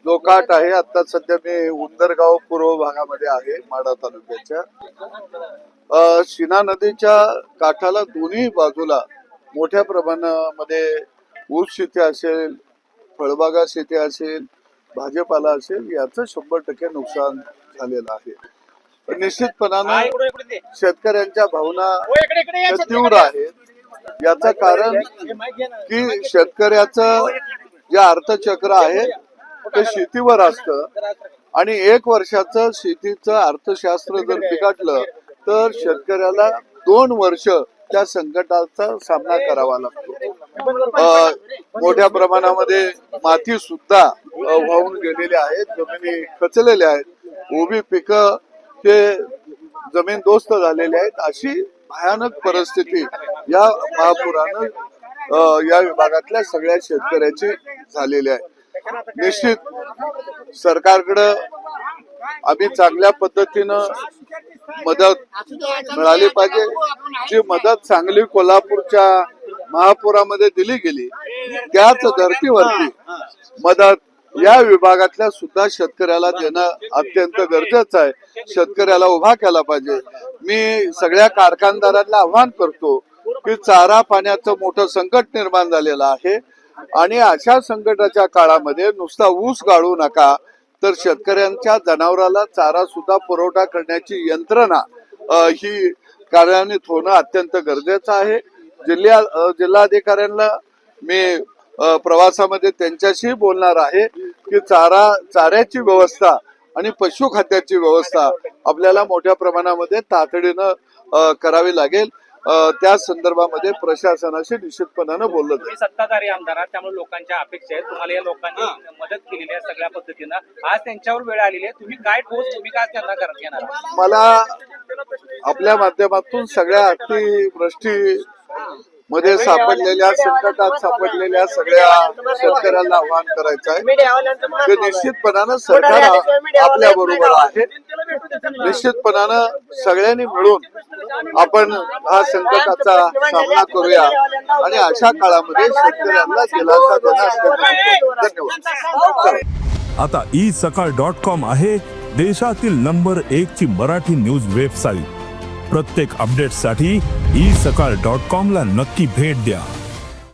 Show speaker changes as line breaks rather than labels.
जो काट आहे, आता सध्या मी उंदरगाव पूर्व भागामध्ये आहे, माढा तालुक्याच्या. शिना नदीच्या काठाला दोन्ही बाजूला मोठ्या प्रमाणामध्ये ऊस शेती असेल, फळबागा शेती असेल, भाजीपाला असेल, याचं 100% नुकसान झालेलं आहे. निश्चितपणानं शेतकऱ्यांच्या भावना तीव्र आहेत. याचं कारण की शेतकऱ्याचं जे अर्थचक्र आहे ते शेतीवर असतं आणि 1 वर्षाचं शेतीचं अर्थशास्त्र जर बिघडलं तर शेतकऱ्याला 2 वर्ष त्या संकटाचा सामना करावा लागतो. मोठ्या प्रमाणामध्ये माती सुद्धा वाहून गेलेली आहेत, जमिनी खचलेल्या आहेत, उभी पिकं हे जमीनदोस्त झालेले आहेत. अशी भयानक परिस्थिती या महापुरानं या विभागातल्या सगळ्या शेतकऱ्याची झालेली आहे. निश्चित सरकारकडं आम्ही चांगल्या पद्धतीनं मदत मिळाली पाहिजे. जी मदत सांगली कोल्हापूरच्या महापुरामध्ये दिली गेली त्याच धर्तीवरती मदत या विभागातल्या सुद्धा शेतकऱ्याला देणं अत्यंत गरजेचं आहे. शेतकऱ्याला उभा केला पाहिजे. मी सगळ्या कारखानदारांना आव्हान करतो की चारा पाण्याचं मोठं संकट निर्माण झालेलं आहे आणि अशा संकटाच्या काळामध्ये नुसता ऊस गाळू नका, तर शेतकऱ्यांच्या जनावराला चारा सुद्धा पुरवठा करण्याची यंत्रणा ही कार्यान्वित होणं अत्यंत गरजेचं आहे. जिल्हाधिकाऱ्यांना मी प्रवासामध्ये त्यांच्याशी बोलणार आहे की चाऱ्याची व्यवस्था आणि पशु खात्याची व्यवस्था आपल्याला मोठ्या प्रमाणामध्ये तातडीनं करावी लागेल. त्या संदर्भामध्ये प्रशासनाशी निश्चितपणानं बोललं जाईल.
सत्ताधारी आमदार आहात, त्यामुळे लोकांच्या अपेक्षा आहेत, तुम्हाला या लोकांनी मदत केलेली आहे सगळ्या पद्धतीनं. आज त्यांच्यावर वेळ आलेली आहे, तुम्ही काय ठोस भूमिका त्यांना करत येणार?
मला आपल्या माध्यमातून सगळ्या अतिवृष्टी मध्ये सापडलेल्या, संकटात सापडलेल्या सगळ्या शेतकऱ्यांना आवाहन करायचं आहे की निश्चितपणानं सरकार आपल्या बरोबर आहे. निश्चितपणानं सगळ्यांनी मिळून आपण हा संकटाचा सामना करूया आणि अशा काळामध्ये शेतकऱ्यांना दिलासा देणं. धन्यवाद.
आता isakal.com आहे देशातील नंबर 1 ची मराठी न्यूज वेबसाईट. प्रत्येक अपडेटसाठी isakal.com ला नक्की भेट द्या.